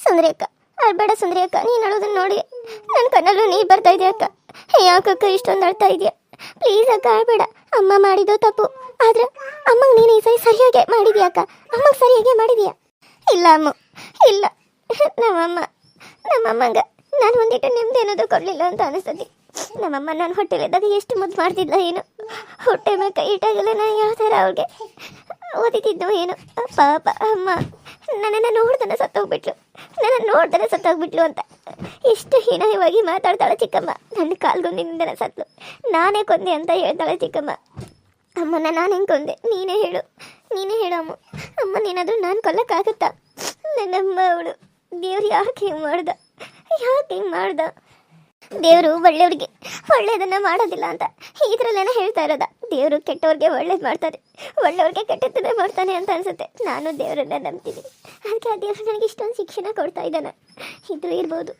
ಸುಂದರಿ ಅಕ್ಕ, ಅಳ್ಬೇಡ ಸುಂದರಿ ಅಕ್ಕ. ನೀನು ಅಳೋದನ್ನ ನೋಡಿ ನನ್ನ ಕಣ್ಣಲ್ಲೂ ನೀರು ಬರ್ತಾ ಇದೆಯಾ ಅಕ್ಕ. ಯಾಕಕ್ಕ ಇಷ್ಟೊಂದು ಅಳ್ತಾ ಇದೆಯಾ? ಪ್ಲೀಸ್ ಅಕ್ಕ ಅಳ್ಬೇಡ. ಅಮ್ಮ ಮಾಡಿದ್ದು ತಪ್ಪು, ಆದ್ರೆ ಅಮ್ಮಂಗೆ ನೀನು ಈ ಸರಿ ಸರಿಯಾಗೆ ಮಾಡಿದ್ಯಾ ಅಕ್ಕ. ಅಮ್ಮಂಗೆ ಸರಿಯಾಗೆ ಮಾಡಿದ್ಯಾ? ಇಲ್ಲ ಅಮ್ಮ, ಇಲ್ಲ. ನಮ್ಮಮ್ಮಂಗೆ ನಾನು ಒಂದಿಟ್ಟು ನೆಮ್ಮದಿ ಅನ್ನೋದು ಕೊಡಲಿಲ್ಲ ಅಂತ ಅನಿಸ್ತದೆ. ನಮ್ಮಮ್ಮ ನಾನು ಹೊಟ್ಟೆಲಿದ್ದಾಗ ಎಷ್ಟು ಮುದ್ದು ಮಾಡ್ತಿದ್ದ ಏನು, ಹೊಟ್ಟೆ ಮೇಲೆ ಕೈ ಇಟ್ಟಾಗೆಲ್ಲ ನಾನು ಯಾವ ಥರ ಅವ್ರಿಗೆ ಓದಿತಿದ್ದು ಏನು. ಪಾಪ ಅಮ್ಮ ನನ್ನನ್ನು ನೋಡ್ದನ ಸತ್ತೋಗ್ಬಿಟ್ಲು ಅಂತ ಎಷ್ಟು ಹೀನಾಯವಾಗಿ ಮಾತಾಡ್ತಾಳೆ ಚಿಕ್ಕಮ್ಮ. ನನ್ನ ಕಾಲ್ಗೊಂದಿನಿಂದನೇ ಸತ್ಲು, ನಾನೇ ಕೊಂದೆ ಅಂತ ಹೇಳ್ತಾಳೆ ಚಿಕ್ಕಮ್ಮ. ಅಮ್ಮನ ನಾನು ಹೆಂಗೆ ಕೊಂದೆ? ನೀನೇ ಹೇಳು ಅಮ್ಮ. ಅಮ್ಮ ನೀನಾದರೂ ನಾನು ಕೊಲ್ಲಕ್ಕಾಗುತ್ತಾ? ನನ್ನಮ್ಮ ಅವಳು. ದೇವ್ರು ಯಾಕೆ ಹಿಂಗೆ ಮಾಡ್ದ? ದೇವರು ಒಳ್ಳೆಯವ್ರಿಗೆ ಒಳ್ಳೆಯದನ್ನ ಮಾಡೋದಿಲ್ಲ ಅಂತ ಇದರಲ್ಲೇನೆ ಹೇಳ್ತಾ ಇರೋದ. ದೇವರು ಕೆಟ್ಟವ್ರಿಗೆ ಒಳ್ಳೇದು ಮಾಡ್ತಾರೆ, ಒಳ್ಳೆಯವ್ರಿಗೆ ಕೆಟ್ಟದ್ದನ್ನೇ ಮಾಡ್ತಾನೆ ಅಂತ ಅನ್ಸುತ್ತೆ. ನಾನು ದೇವರನ್ನ ನಂಬ್ತಿದ್ದೀನಿ, ಅದಕ್ಕೆ ಆ ದೇವರು ನನಗೆ ಇಷ್ಟೊಂದು ಶಿಕ್ಷಣ ಕೊಡ್ತಾ ಇದ್ದಾನೆ. ಇದು ಇರ್ಬೋದು.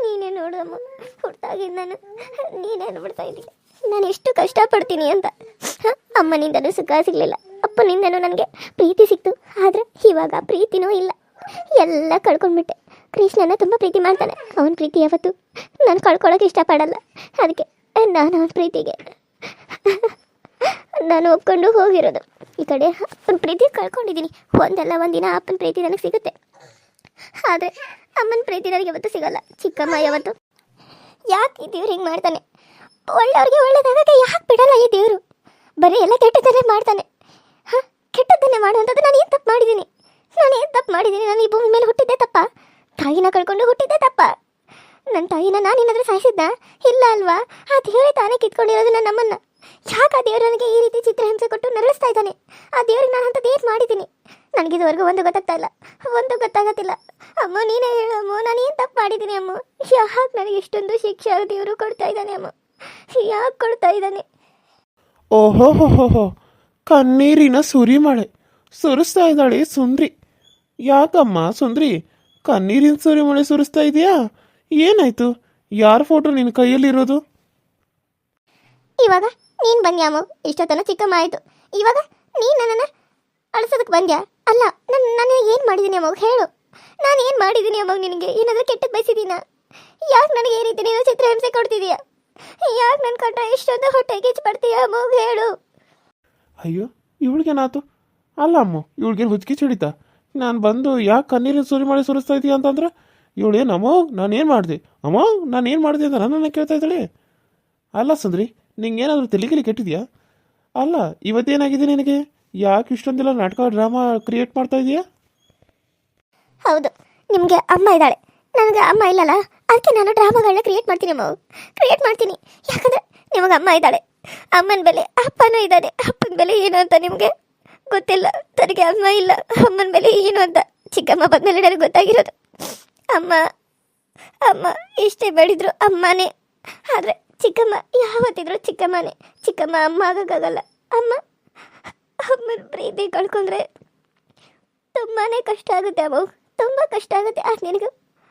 ನೀನೇ ನೋಡಮ್ಮ, ಹುಟ್ಟಾಗಿದ್ದು ನಾನು ನೀನೇ ನೋಡ್ತಾ ಇದ್ದೀಯ ನಾನು ಎಷ್ಟು ಕಷ್ಟಪಡ್ತೀನಿ ಅಂತ. ಅಮ್ಮನಿಂದನೂ ಸುಖ ಸಿಗಲಿಲ್ಲ, ಅಪ್ಪನಿಂದನೂ ನನಗೆ ಪ್ರೀತಿ ಸಿಕ್ತು. ಆದರೆ ಇವಾಗ ಪ್ರೀತಿನೂ ಇಲ್ಲ, ಎಲ್ಲ ಕಳ್ಕೊಂಡ್ಬಿಟ್ಟೆ. ಕೃಷ್ಣನ ತುಂಬ ಪ್ರೀತಿ ಮಾಡ್ತಾನೆ, ಅವನ ಪ್ರೀತಿ ಯಾವತ್ತು ನಾನು ಕಳ್ಕೊಳ್ಳೋಕೆ ಇಷ್ಟಪಡಲ್ಲ. ಅದಕ್ಕೆ ನಾನು ಅವನ ಪ್ರೀತಿಗೆ ನಾನು ಒಪ್ಕೊಂಡು ಹೋಗಿರೋದು. ಈ ಕಡೆ ಅಪ್ಪನ ಪ್ರೀತಿ ಕಳ್ಕೊಂಡಿದ್ದೀನಿ. ಒಂದಲ್ಲ ಒಂದಿನ ಅಪ್ಪನ ಪ್ರೀತಿ ನನಗೆ ಸಿಗುತ್ತೆ, ಆದರೆ ಅಮ್ಮನ ಪ್ರೀತಿ ನನಗೆ ಯಾವತ್ತೂ ಸಿಗಲ್ಲ. ಚಿಕ್ಕಮ್ಮ ಯಾವತ್ತು ಯಾಕೆ ಈ ದೇವ್ರು ಹಿಂಗೆ ಮಾಡ್ತಾನೆ? ಒಳ್ಳೆಯವ್ರಿಗೆ ಒಳ್ಳೇದಾಗಕ್ಕೆ ಯಾಕೆ ಬಿಡಲ್ಲ ಈ ದೇವರು? ಬರೀ ಎಲ್ಲ ಕೆಟ್ಟದ್ದನ್ನೇ ಮಾಡ್ತಾನೆ. ಕೆಟ್ಟದ್ದನ್ನೇ ಮಾಡುವಂಥದ್ದು ನಾನು ಏನು ತಪ್ಪು ಮಾಡಿದ್ದೀನಿ? ನಾನು ಈ ಭೂಮಿ ಮೇಲೆ ಹುಟ್ಟಿದ್ದೆ ತಪ್ಪ? ತಾಯಿನ ಕಳ್ಕೊಂಡು ಹುಟ್ಟಿದ್ದೆ ತಪ್ಪ? ನನ್ನ ತಾಯಿನ ನಾನೇನಾದರೂ ಸಾಯಿಸಿದ್ದ? ಇಲ್ಲ ಅಲ್ವಾ? ಆ ದೇವರೇ ತಾನೇ ಕಿತ್ಕೊಂಡಿರೋದು ನನ್ನಮ್ಮನ್ನ. ಯಾಕೆ ಆ ದೇವರು ನನಗೆ ಈ ರೀತಿ ಚಿತ್ರಹಿಂಸೆ ಕೊಟ್ಟು ನರಳಿಸ್ತಾ ಇದ್ದಾನೆ? ಆ ದೇವ್ರಿಗೆ ನಾನು ಅಂಥದ್ದು ಏನು ಮಾಡಿದ್ದೀನಿ? ನನಗಿದುವರೆಗೂ ಒಂದು ಗೊತ್ತಾಗತ್ತಿಲ್ಲ. ಅಮ್ಮ ನೀನೇ ಹೇಳು ಅಮ್ಮ, ನಾನು ಏನು ತಪ್ಪು ಮಾಡಿದ್ದೀನಿ ಅಮ್ಮ? ಯಾಕೆ ನನಗೆ ಇಷ್ಟೊಂದು ಶಿಕ್ಷೆ ದೇವರು ಕೊಡ್ತಾ ಇದ್ದಾನೆ ಅಮ್ಮ? ಯಾಕೆ ಕೊಡ್ತಾ ಇದ್ದಾನೆ? ಓಹೋ, ಕಣ್ಣೀರಿನ ಸುರಿಮಳೆ ಸುರಿಸ್ತಾ ಇದ್ದಾಳೆ ಸುಂದ್ರಿ. ಯಾಕಮ್ಮ ಸುಂದ್ರಿ ಕಣ್ಣೀರಿನ ಸುರಿಮಳೆ ಸುರಿಸ್ತಾ ಇದೆಯಾ? ಏನಾಯ್ತು? ಯಾರ ಫೋಟೋ ನಿನ್ನ ಕೈಯಲ್ಲಿರೋದು? ಇವಾಗ ನೀನು ಬಂದ್ಯಾ ಅಮ್ಮ? ಇಷ್ಟೊತ್ತನ ಚಿಕ್ಕಮ್ಮ ಆಯಿತು, ಇವಾಗ ನೀನು ನನ್ನನ್ನು ಅಳಿಸೋದಕ್ಕೆ ಬಂದ್ಯಾ? ಅಲ್ಲ, ನಾನು ಏನು ಮಾಡಿದ್ದೀನಿ ಅಮ್ಮ ಹೇಳು. ನಾನು ಏನು ಮಾಡಿದ್ದೀನಿ ಅಮ್ಮ? ನಿನಗೆ ಏನಾದರೂ ಕೆಟ್ಟದ್ದು ಬಯಸಿದ್ದೀನಾ? ಯಾಕೆ ನನಗೆ ಈ ರೀತಿ ನೀನು ಚಿತ್ರಹಿಂಸೆ ಕೊಡ್ತಿದೀಯಾ? ಯಾಕೆ ನನ್ನ ಕಂಡ್ರೆ ಇಷ್ಟೊಂದು ಹೊಟ್ಟೆಗೆ ಕಿಚ್ಚು ಪಡ್ತೀಯಾ ಅಮ್ಮ ಹೇಳು. ಅಯ್ಯೋ ಇವಳಿಗೇನಾಯ್ತು? ಅಲ್ಲ ಅಮ್ಮ, ಇವಳಿಗೇನು ಹುಚ್ಚಿಗೆ ಹಿಡಿತಾ? ನಾನು ಬಂದು ಯಾಕೆ ಕಣ್ಣೀರಿನ ಸುರಿಮಳೆ ಸುರಿಸ್ತಾ ಇದೀಯ ಅಂತಂದ್ರೆ ಇವಳೇನಮ್ಮ ನಾನೇನು ಮಾಡಿದೆ ಅಂತ ನನ್ನನ್ನು ಕೇಳ್ತಾ ಇದ್ದಾಳೆ. ಅಲ್ಲ ಸುಂದ್ರಿ, ನಿಂಗೇನಾದರೂ ತೆಲಿಗಿಲಿ ಕೆಟ್ಟಿದ್ಯಾ? ಅಲ್ಲ ಇವತ್ತೇನಾಗಿದೆ ನಿನಗೆ? ಯಾಕೆ ಇಷ್ಟೊಂದೆಲ್ಲ ನಾಟಕ ಡ್ರಾಮಾ ಕ್ರಿಯೇಟ್ ಮಾಡ್ತಾ ಇದೀಯಾ? ಹೌದು, ನಿಮಗೆ ಅಮ್ಮ ಇದ್ದಾಳೆ, ನನಗೆ ಅಮ್ಮ ಇಲ್ಲಲ್ಲ, ಅದಕ್ಕೆ ನಾನು ಡ್ರಾಮಾಗಳನ್ನ ಕ್ರಿಯೇಟ್ ಮಾಡ್ತೀನಿ. ಯಾಕಂದರೆ ನಿಮಗೆ ಅಮ್ಮ ಇದ್ದಾಳೆ, ಅಮ್ಮನ ಬೆಲೆ ಅಪ್ಪನೂ ಇದ್ದಾನೆ. ಅಪ್ಪನ ಬೆಲೆ ಏನು ಅಂತ ನಿಮಗೆ ಗೊತ್ತಿಲ್ಲ, ನನಗೆ ಅಮ್ಮ ಇಲ್ಲ, ಅಮ್ಮನ ಬೆಲೆ ಏನು ಅಂತ ಚಿಕ್ಕಮ್ಮ ಬಂದಮೇಲೆ ನನಗೆ ಗೊತ್ತಾಗಿರೋದು. ಅಮ್ಮ ಎಷ್ಟೇ ಬೇಡಿದ್ರು ಅಮ್ಮನೇ, ಆದರೆ ಚಿಕ್ಕಮ್ಮ ಯಾವತ್ತಿದ್ರು ಚಿಕ್ಕಮ್ಮನೇ. ಚಿಕ್ಕಮ್ಮ ಅಮ್ಮ ಆಗೋಕ್ಕಾಗಲ್ಲ. ಅಮ್ಮನ ಪ್ರೀತಿ ಕಳ್ಕೊಂಡ್ರೆ ತುಂಬಾ ಕಷ್ಟ ಆಗುತ್ತೆ ಅಮ್ಮ, ತುಂಬ ಕಷ್ಟ ಆಗುತ್ತೆ. ಅದು ನಿನಗೆ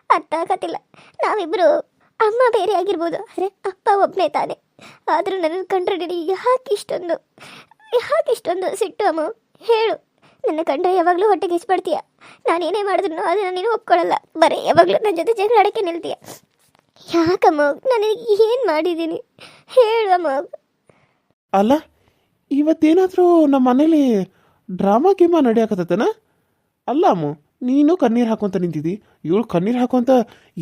ಅರ್ಥ ಆಗತ್ತಿಲ್ಲ. ನಾವಿಬ್ಬರು ಅಮ್ಮ ಬೇರೆ ಆಗಿರ್ಬೋದು, ಆದರೆ ಅಪ್ಪ ಒಬ್ಬನೇ ತಾನೆ. ಆದರೂ ನನ್ನ ಕಂಡ್ರೆ ನಿನಗೆ ಯಾಕೆ ಇಷ್ಟೊಂದು ಸಿಟ್ಟು ಅಮ್ಮ ಹೇಳು. ನನ್ನ ಕಂಡ್ರೆ ಯಾವಾಗಲೂ ಹೊಟ್ಟೆಗೆ ಇಸ್ಪಡ್ತೀಯ. ನಾನೇನೇ ಮಾಡಿದ್ರು ಅದನ್ನು ನೀನು ಒಪ್ಕೊಳ್ಳಲ್ಲ, ಬರೀ ಯಾವಾಗಲೂ ನನ್ನ ಜೊತೆ ಜಗಳ ಆಡೋಕ್ಕೆ ನಿಲ್ತೀಯ. ಯಾಕಮ್ಮ? ನಾನು ಏನು ಮಾಡಿದ್ದೀನಿ ಹೇಳು ಅಮ್ಮ. ಅಲ್ಲ ಇವತ್ತೇನಾದರೂ ನಮ್ಮ ಮನೇಲಿ ಡ್ರಾಮಾ ಗೇಮ ನಡೆಯಕತ್ತೇನ? ಅಲ್ಲ ಅಮ್ಮ, ನೀನು ಕಣ್ಣೀರು ಹಾಕೊಂತ ನಿಂತಿದ್ದಿ, ಇವಳು ಕಣ್ಣೀರು ಹಾಕೊಂತ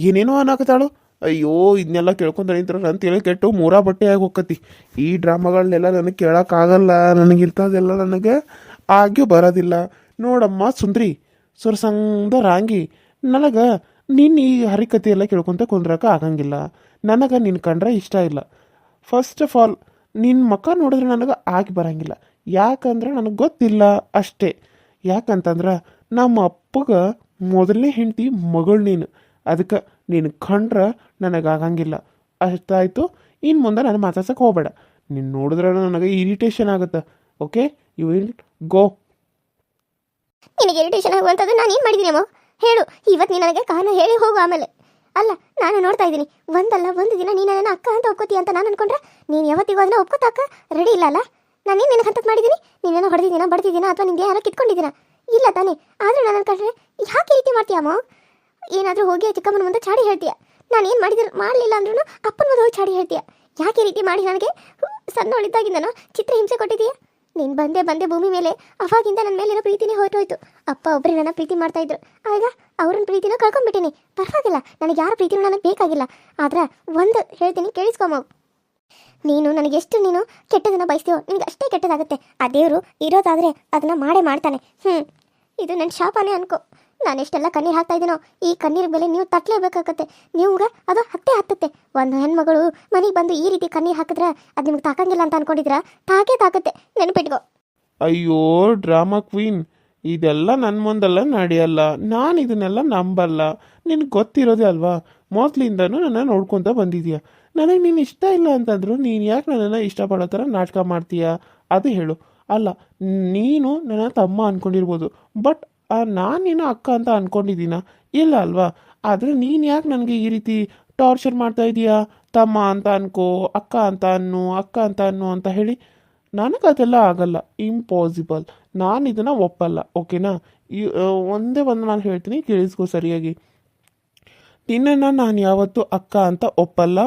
ಏನೇನೋ ಅನ್ನಕತ್ತಾಳು. ಅಯ್ಯೋ ಇದನ್ನೆಲ್ಲ ಕೇಳ್ಕೊಂತ ನಿಂತರ ನನ್ನ ತಲೆ ಕೆಟ್ಟು ಮೂರಾ ಬಟ್ಟೆ ಆಗಿ ಹೋಗತಿ. ಈ ಡ್ರಾಮಾಗಳನ್ನೆಲ್ಲ ನನಗೆ ಕೇಳೋಕ್ಕಾಗಲ್ಲ, ನನಗಿಂಥದ್ದೆಲ್ಲ ನನಗೆ ಆಗ್ಯೂ ಬರೋದಿಲ್ಲ. ನೋಡಮ್ಮ ಸುಂದ್ರಿ ಸುರಸಂದ ರಾಂಗಿ, ನನಗೆ ನೀನು ಈ ಹರಿಕತೆ ಎಲ್ಲ ಕೇಳ್ಕೊತ ಕುಂದ್ರಕ್ಕೆ ಆಗಂಗಿಲ್ಲ. ನನಗೆ ನಿನ್ನ ಕಂಡ್ರೆ ಇಷ್ಟ ಇಲ್ಲ. ಫಸ್ಟ್ ಆಫ್ ಆಲ್ ನಿನ್ನ ಮಕ್ಕ ನೋಡಿದ್ರೆ ನನಗೆ ಆಗಿ ಬರೋಂಗಿಲ್ಲ, ಯಾಕಂದ್ರೆ ನನಗೆ ಗೊತ್ತಿಲ್ಲ ಅಷ್ಟೇ. ಯಾಕಂತಂದ್ರೆ ನಮ್ಮ ಅಪ್ಪಗೆ ಮೊದಲನೇ ಹೆಂಡತಿ ಮಗಳು ನೀನು, ಅದಕ್ಕೆ ನೀನು ಕಂಡ್ರೆ ನನಗಾಗಂಗಿಲ್ಲ. ಅಷ್ಟಾಯಿತು, ಇನ್ನು ಮುಂದೆ ನಾನು ಮಾತಾಡ್ಸಕ್ಕೆ ಹೋಗಬೇಡ. ನೀನು ನೋಡಿದ್ರೆ ನನಗೆ ಇರಿಟೇಷನ್ ಆಗುತ್ತೆ. Okay, you will go. ನಿನಗೆ ಇರಿಟೇಷನ್ ಆಗುವಂಥದ್ದು ನಾನು ಏನು ಮಾಡಿದ್ದೀನಿ ಅಮ್ಮ ಹೇಳು. ಇವತ್ತು ನೀನು ನನಗೆ ಕಾರಣ ಹೇಳಿ ಹೋಗು. ಆಮೇಲೆ ಅಲ್ಲ, ನಾನು ನೋಡ್ತಾ ಇದ್ದೀನಿ, ಒಂದಲ್ಲ ಒಂದು ದಿನ ನೀನು ನನ್ನ ಅಕ್ಕ ಅಂತ ಒಪ್ಕೋತೀಯ ಅಂತ ನಾನು ಅನ್ಕೊಂಡ್ರೆ ನೀನು ಯಾವತ್ತಿಗೂ ಅದನ್ನ ಒಪ್ಕೋತಾಕ ರೆಡಿ ಇಲ್ಲ ಅಲ್ಲ. ನಾನೇನು ನಿನಗೆ ಅಂತದ್ದು ಮಾಡಿದ್ದೀನಿ? ನೀನೇನೋ ಹೊಡೆದಿದ್ದೀನ, ಬಡ್ತಿದ್ದೀನ, ಅಥವಾ ನಿನಗೆ ಯಾರೋ ಕಿತ್ಕೊಂಡಿದ್ದೀನ? ಇಲ್ಲ ತಾನೇ. ಆದರೂ ನನ್ನ ಕಂಡ್ರೆ ಯಾಕೆ ಈ ರೀತಿ ಮಾಡ್ತೀಯಮ್ಮ? ಏನಾದರೂ ಹೋಗಿ ಚಿಕ್ಕಮ್ಮನ ಮುಂದೆ ಚಾಡಿ ಹೇಳ್ತೀಯ. ನಾನು ಏನು ಮಾಡಿದ್ರು ಮಾಡಲಿಲ್ಲ ಅಂದ್ರೂ ಅಪ್ಪನ ಮುಂದೆ ಹೋಗಿ ಚಾಡಿ ಹೇಳ್ತೀಯ. ಯಾಕೆ ಈ ರೀತಿ ಮಾಡಿ ನನಗೆ ಸಣ್ಣವಳಿದ್ದಾಗಿಂದನೋ ಚಿತ್ರ ಹಿಂಸೆ ಕೊಟ್ಟಿದ್ದೀಯ? ನೀನು ಬಂದೆ ಭೂಮಿ ಮೇಲೆ, ಅವಾಗಿಂದ ನನ್ನ ಮೇಲಿರೋ ಪ್ರೀತಿನೇ ಹೊರಟೋಯ್ತು. ಅಪ್ಪ ಒಬ್ಬರೇ ನನ್ನ ಪ್ರೀತಿ ಮಾಡ್ತಾ ಇದ್ರು, ಆಗ ಅವ್ರನ್ನ ಪ್ರೀತಿನ ಕಳ್ಕೊಂಡ್ಬಿಟ್ಟಿನಿ. ಪರವಾಗಿಲ್ಲ, ನನಗೆ ಯಾರ ಪ್ರೀತಿನೂ ನನಗೆ ಬೇಕಾಗಿಲ್ಲ. ಆದ್ರೆ ಒಂದು ಹೇಳ್ತೀನಿ, ಕೇಳಿಸ್ಕೊಮ್ಮ. ನೀನು ನನಗೆಷ್ಟು ನೀನು ಕೆಟ್ಟದನ್ನು ಬಯಸ್ತೀವೋ ನಿನಗೆ ಅಷ್ಟೇ ಕೆಟ್ಟದಾಗುತ್ತೆ. ಆ ದೇವರು ಇರೋದಾದರೆ ಅದನ್ನು ಮಾಡೇ ಮಾಡ್ತಾನೆ. ಇದು ನನ್ನ ಶಾಪನೇ ಅನ್ಕೋ. ನಾನು ಎಷ್ಟೆಲ್ಲ ಕಣ್ಣೀರು ಹಾಕ್ತಾ ಇದ್ದೀನೋ, ಈ ಕಣ್ಣೀರ ಬೆಲೆ ನೀವು ತಟ್ಟಲೇಬೇಕಾಗತ್ತೆ. ನಿಮ್ಗೆ ಅದು ಹತ್ತತ್ತೆ. ಒಂದು ಹೆಣ್ಮಗಳು ಮನೆಗೆ ಬಂದು ಈ ರೀತಿ ಕಣ್ಣೀರು ಹಾಕಿದ್ರೆ ಅದು ನಿಮ್ಗೆ ತಾಕಂಗಿಲ್ಲ ಅಂತ ಅನ್ಕೊಂಡಿದ್ರ? ತಾಕತ್ತೆ, ನೆನಪಿಟ್ಕೋ. ಅಯ್ಯೋ ಡ್ರಾಮಾ ಕ್ವೀನ್, ಇದೆಲ್ಲ ನನ್ನ ಮುಂದೆಲ್ಲ ನಡೆಯಲ್ಲ. ನಾನು ಇದನ್ನೆಲ್ಲ ನಂಬಲ್ಲ. ನಿನಗೆ ಗೊತ್ತಿರೋದೇ ಅಲ್ವಾ, ಮೊದಲಿಂದನೂ ನನ್ನ ನೋಡ್ಕೊತ ಬಂದಿದ್ಯಾ. ನನಗೆ ನೀನು ಇಷ್ಟ ಇಲ್ಲ ಅಂತಂದ್ರು ನೀನು ಯಾಕೆ ನನ್ನನ್ನು ಇಷ್ಟಪಡೋ ಥರ ನಾಟಕ ಮಾಡ್ತೀಯಾ ಅದು ಹೇಳು. ಅಲ್ಲ, ನೀನು ನನ್ನ ತಮ್ಮ ಅಂದ್ಕೊಂಡಿರ್ಬೋದು, ಬಟ್ ನಾನು ನೀನು ಅಕ್ಕ ಅಂತ ಅಂದ್ಕೊಂಡಿದ್ದೀನ ಇಲ್ಲ ಅಲ್ವಾ? ಆದರೆ ನೀನು ಯಾಕೆ ನನಗೆ ಈ ರೀತಿ ಟಾರ್ಚರ್ ಮಾಡ್ತಾ ಇದೀಯಾ? ತಮ್ಮ ಅಂತ ಅನ್ಕೋ, ಅಕ್ಕ ಅಂತ ಅನ್ನು ಅಂತ ಹೇಳಿ. ನನಗೆ ಅದೆಲ್ಲ ಆಗಲ್ಲ, ಇಂಪಾಸಿಬಲ್. ನಾನು ಇದನ್ನು ಒಪ್ಪಲ್ಲ, ಓಕೆನಾ? ಒಂದೇ ಒಂದು ನಾನು ಹೇಳ್ತೀನಿ, ಕೇಳಿಸ್ಕೋ ಸರಿಯಾಗಿ. ನಿನ್ನನ್ನು ನಾನು ಯಾವತ್ತೂ ಅಕ್ಕ ಅಂತ ಒಪ್ಪಲ್ಲ.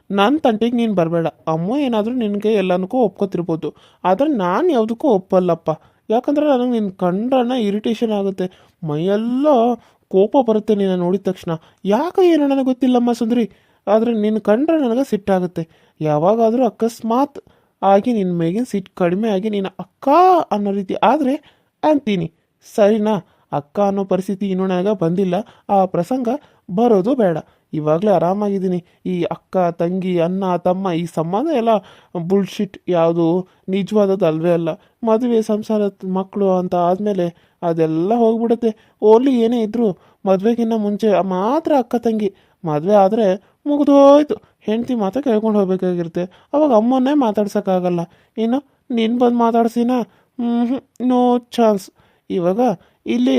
ನನ್ನ ತಂಟೆಗೆ ನೀನು ಬರಬೇಡ. ಅಮ್ಮ ಏನಾದರೂ ನಿನಗೆ ಎಲ್ಲನಕ್ಕೂ ಒಪ್ಕೋತಿರ್ಬೋದು, ಆದರೆ ನಾನು ಯಾವುದಕ್ಕೂ ಒಪ್ಪಲ್ಲಪ್ಪ. ಯಾಕಂದ್ರೆ ನನಗೆ ನಿನ್ನ ಕಂಡ್ರನ್ನ ಇರಿಟೇಷನ್ ಆಗುತ್ತೆ, ಮೈಯೆಲ್ಲ ಕೋಪ ಬರುತ್ತೆ ನಿನ್ನ ನೋಡಿದ ತಕ್ಷಣ. ಯಾಕೆ ಏನೋ ನನಗೆ ಗೊತ್ತಿಲ್ಲಮ್ಮ ಸುಂದರಿ, ಆದರೆ ನಿನ್ನ ಕಂಡ್ರೆ ನನಗೆ ಸಿಟ್ಟಾಗುತ್ತೆ. ಯಾವಾಗಾದರೂ ಅಕಸ್ಮಾತ್ ಆಗಿ ನಿನ್ನ ಮೇಗಿನ ಸಿಟ್ಟು ಕಡಿಮೆ ಆಗಿ ನೀನು ಅಕ್ಕ ಅನ್ನೋ ರೀತಿ ಆದರೆ ಅಂತೀನಿ, ಸರಿನಾ? ಅಕ್ಕ ಅನ್ನೋ ಪರಿಸ್ಥಿತಿ ಇನ್ನೂ ನನಗೆ ಬಂದಿಲ್ಲ, ಆ ಪ್ರಸಂಗ ಬರೋದು ಬೇಡ. ಇವಾಗಲೇ ಆರಾಮಾಗಿದ್ದೀನಿ. ಈ ಅಕ್ಕ ತಂಗಿ ಅಣ್ಣ ತಮ್ಮ ಈ ಸಂಬಂಧ ಎಲ್ಲ ಬುಲ್ಶಿಟ್, ಯಾವುದು ನಿಜವಾದದ್ದು ಅಲ್ವೇ ಅಲ್ಲ. ಮದುವೆ ಸಂಸಾರ ಮಕ್ಕಳು ಅಂತ ಆದಮೇಲೆ ಅದೆಲ್ಲ ಹೋಗ್ಬಿಡುತ್ತೆ. ಓನ್ಲಿ ಏನೇ ಇದ್ದರೂ ಮದುವೆಗಿನ್ನ ಮುಂಚೆ ಮಾತ್ರ ಅಕ್ಕ ತಂಗಿ. ಮದುವೆ ಆದರೆ ಮುಗಿದೋಯ್ತು, ಹೆಂಡತಿ ಮಾತ್ರ ಕೇಳ್ಕೊಂಡು ಹೋಗ್ಬೇಕಾಗಿರುತ್ತೆ. ಅವಾಗ ಅಮ್ಮನ್ನೇ ಮಾತಾಡ್ಸೋಕ್ಕಾಗಲ್ಲ. ಇನ್ನು ನೀನು ಬಂದು ಮಾತಾಡ್ಸಿನ? No chance. ಇವಾಗ ಇಲ್ಲೇ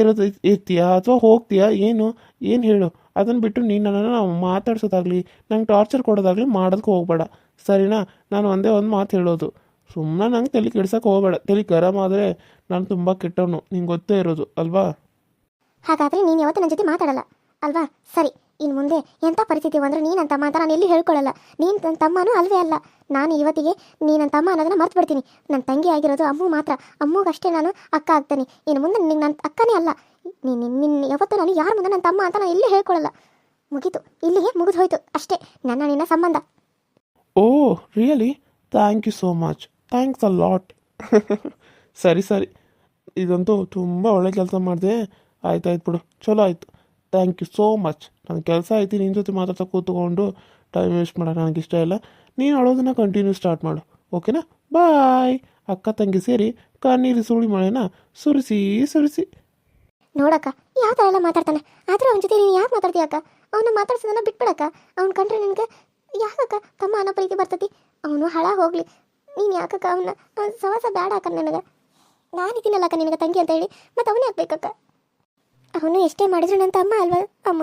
ಇರ್ತೀಯಾ ಅಥವಾ ಹೋಗ್ತೀಯಾ? ಏನು ಹೇಳು. ಅದನ್ನು ಬಿಟ್ಟು ನೀನು ನನ್ನನ್ನು ಮಾತಾಡ್ಸೋದಾಗಲಿ ನಂಗೆ ಟಾರ್ಚರ್ ಕೊಡೋದಾಗಲಿ ಮಾಡೋದಕ್ಕೆ ಹೋಗ್ಬೇಡ, ಸರಿನಾ? ನಾನು ಒಂದೇ ಒಂದು ಮಾತು ಹೇಳೋದು, ಸುಮ್ಮನೆ ನಂಗೆ ತಲೆ ಕೆಡ್ಸೋಕೆ ಹೋಗಬೇಡ. ತಲೆ ಗರಂ ಆದರೆ ನಾನು ತುಂಬ ಕೆಟ್ಟವನು, ನಿಂಗೆ ಗೊತ್ತೇ ಇರೋದು ಅಲ್ವಾ? ಹಾಗಾದರೆ ನೀನು ಯಾವತ್ತೂ ನನ್ನ ಜೊತೆ ಮಾತಾಡಲ್ಲ ಅಲ್ವಾ? ಸರಿ, ಇನ್ನು ಮುಂದೆ ಎಂಥ ಪರಿಸ್ಥಿತಿ ಬಂದರೂ ನೀನು ನನ್ನ ತಮ್ಮ ಅಂತ ನಾನು ಎಲ್ಲಿ ಹೇಳ್ಕೊಳ್ಳಲ್ಲ. ನೀನು ನನ್ನ ತಮ್ಮನೂ ಅಲ್ವೇ ಅಲ್ಲ. ನಾನು ಇವತ್ತಿಗೆ ನೀನು ನನ್ನ ತಮ್ಮ ಅನ್ನೋದನ್ನು ಮರ್ತು ಬಿಡ್ತೀನಿ. ನನ್ನ ತಂಗಿ ಆಗಿರೋದು ಅಮ್ಮು ಮಾತ್ರ. ಅಮ್ಮಗಷ್ಟೇ ನಾನು ಅಕ್ಕ ಆಗ್ತೀನಿ. ಇನ್ನು ಮುಂದೆ ನಿನಗೆ ನನ್ನ ಅಕ್ಕನೇ ಅಲ್ಲ. ನಿನ್ನ ಯಾವತ್ತೂ ನಾನು ಯಾರ ಮುಂದೆ ನನ್ನ ತಮ್ಮ ಅಂತ ನಾನು ಎಲ್ಲಿ ಹೇಳ್ಕೊಳ್ಳಲ್ಲ. ಮುಗೀತು, ಇಲ್ಲಿಗೆ ಮುಗಿದು ಹೋಯ್ತು ಅಷ್ಟೇ ನಿನ್ನ ಸಂಬಂಧ. Oh really? Thank you so much, thanks a lot. ಸರಿ, ಇದಂತೂ ತುಂಬ ಒಳ್ಳೆ ಕೆಲಸ ಮಾಡಿದೆ. ಆಯ್ತು ಬಿಡು, ಚಲೋ ಆಯಿತು. Thank you so much. ನನ್ನ ಕೆಲಸ ಐತಿ, ನಿನ್ನ ಜೊತೆ ಮಾತಾಡ್ತಾ ಕೂತ್ಕೊಂಡು ಟೈಮ್ ವೇಸ್ಟ್ ಮಾಡೋಣ ನನಗಿಷ್ಟ ಇಲ್ಲ. ನೀನು ಅಳೋದನ್ನು ಕಂಟಿನ್ಯೂ ಸ್ಟಾರ್ಟ್ ಮಾಡು, ಓಕೆನಾ? ಬಾಯ್. ಅಕ್ಕ ತಂಗಿ ಸೇರಿ ಕಣ್ಣೀರು ಸುಳಿ ಮಳೆನ ಸುರಿಸಿ. ನೋಡಕ್ಕ, ಯಾವ ಥರ ಎಲ್ಲ ಮಾತಾಡ್ತಾನೆ. ಆದರೂ ಅವನ ಜೊತೆ ನೀನು ಯಾಕೆ ಮಾತಾಡ್ತೀಯಕ್ಕ? ಅವನ್ನ ಮಾತಾಡ್ಸೋದನ್ನ ಬಿಟ್ಬಿಡಕ್ಕ. ಅವ್ನು ಕಂಡ್ರೆ ನಿನಗೆ ಯಾಕಕ್ಕ ತಮ್ಮ ಅನ್ನೋ ಪ್ರೀತಿ ಬರ್ತತಿ? ಅವನು ಹಳ ಹೋಗಲಿ, ನೀನು ಯಾಕಕ್ಕ ಅವನ್ನ ಸವಾಸ ಬೇಡ ಅಕ್ಕ. ನನಗೆ ನಾನಿದ್ದೀನಲ್ಲಕ್ಕ ನಿನಗೆ ತಂಗಿ ಅಂತ ಹೇಳಿ, ಮತ್ತು ಅವನೇ ಆಗ್ಬೇಕಕ್ಕ. ಅವನು ಎಷ್ಟೇ ಮಾಡಿದ್ರು ನನ್ನ ತಮ್ಮ ಅಲ್ವಾ ಅಮ್ಮ?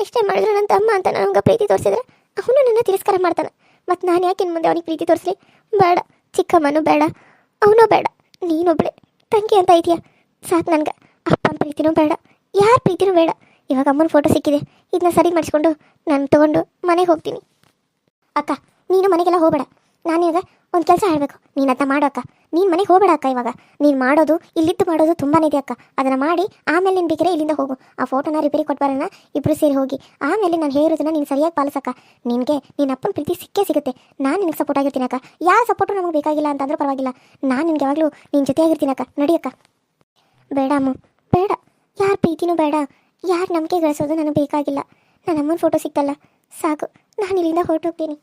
ಎಷ್ಟೇ ಮಾಡಿದ್ರು ನನ್ನ ತಮ್ಮ ಅಂತ ನನಗೆ ಪ್ರೀತಿ ತೋರಿಸಿದ್ರೆ ಅವನು ನನ್ನ ತಿರಸ್ಕಾರ ಮಾಡ್ತಾನೆ. ಮತ್ತು ನಾನು ಯಾಕೆ ಇನ್ನು ಮುಂದೆ ಅವನಿಗೆ ಪ್ರೀತಿ ತೋರಿಸ್ಲಿ? ಬೇಡ, ಚಿಕ್ಕಮ್ಮನೂ ಬೇಡ, ಅವನೂ ಬೇಡ, ನೀನೊಬ್ಬಳೆ ತಂಗಿ ಅಂತ ಇದೆಯಾ, ಸಾಕು ನನಗೆ. ಅಪ್ಪನ ಪ್ರೀತಿನೂ ಬೇಡ, ಯಾರ ಪ್ರೀತಿನೂ ಬೇಡ. ಇವಾಗ ಅಮ್ಮನ ಫೋಟೋ ಸಿಕ್ಕಿದೆ, ಇದನ್ನ ಸರಿ ಮಾಡಿಸ್ಕೊಂಡು ನಾನು ತೊಗೊಂಡು ಮನೆಗೆ ಹೋಗ್ತೀನಿ. ಅಕ್ಕ, ನೀನು ಮನೆಗೆಲ್ಲ ಹೋಗಬೇಡ. ನಾನು ಇವಾಗ ಒಂದು ಕೆಲಸ ಹೇಳಬೇಕು, ನೀನು ಅದನ್ನ ಮಾಡು ಅಕ್ಕ. ನೀನು ಮನೆಗೆ ಹೋಗಬೇಡ ಅಕ್ಕ. ಇವಾಗ ನೀನು ಮಾಡೋದು ಇಲ್ಲಿದ್ದು ಮಾಡೋದು ತುಂಬಾ ಇದೆ ಅಕ್ಕ. ಅದನ್ನು ಮಾಡಿ ಆಮೇಲೆ ನೀನು ಬೇಕಿದ್ರೆ ಇಲ್ಲಿಂದ ಹೋಗು. ಆ ಫೋಟೋನ ರಿಪೇರಿ ಕೊಟ್ಬರೋಣ, ಇಬ್ಬರು ಸೇರಿ ಹೋಗಿ. ಆಮೇಲೆ ನಾನು ಹೇಳೋದನ್ನ ನೀನು ಸರಿಯಾಗಿ ಪಾಲಿಸಕ್ಕ. ನಿನಗೆ ನಿನ್ನ ಅಪ್ಪನ ಪ್ರೀತಿ ಸಿಗುತ್ತೆ. ನಾನು ನಿನಗೆ ಸಪೋರ್ಟ್ ಆಗಿರ್ತೀನಿ ಅಕ್ಕ. ಯಾರ ಸಪೋರ್ಟು ನಮಗೆ ಬೇಕಾಗಿಲ್ಲ ಅಂತಂದ್ರೂ ಪರವಾಗಿಲ್ಲ, ನಾನು ನಿನಗೆ ಯಾವಾಗಲೂ ನಿನ್ನ ಜೊತೆ ಆಗಿರ್ತೀನಿ ಅಕ್ಕ. ನಡಿಯಕ್ಕ. ಬೇಡ ಅಮ್ಮ, ಬೇಡ, ಯಾರ ಪ್ರೀತಿನೂ ಬೇಡ, ಯಾರು ನಂಬಿಕೆ ಗಳಿಸೋದು ನನಗೆ ಬೇಕಾಗಿಲ್ಲ. ನನ್ನ ಅಮ್ಮನ ಫೋಟೋ ಸಿಕ್ತಲ್ಲ ಸಾಕು, ನಾನು ಇಲ್ಲಿಂದ ಹೊರಟೋಗ್ತೀನಿ.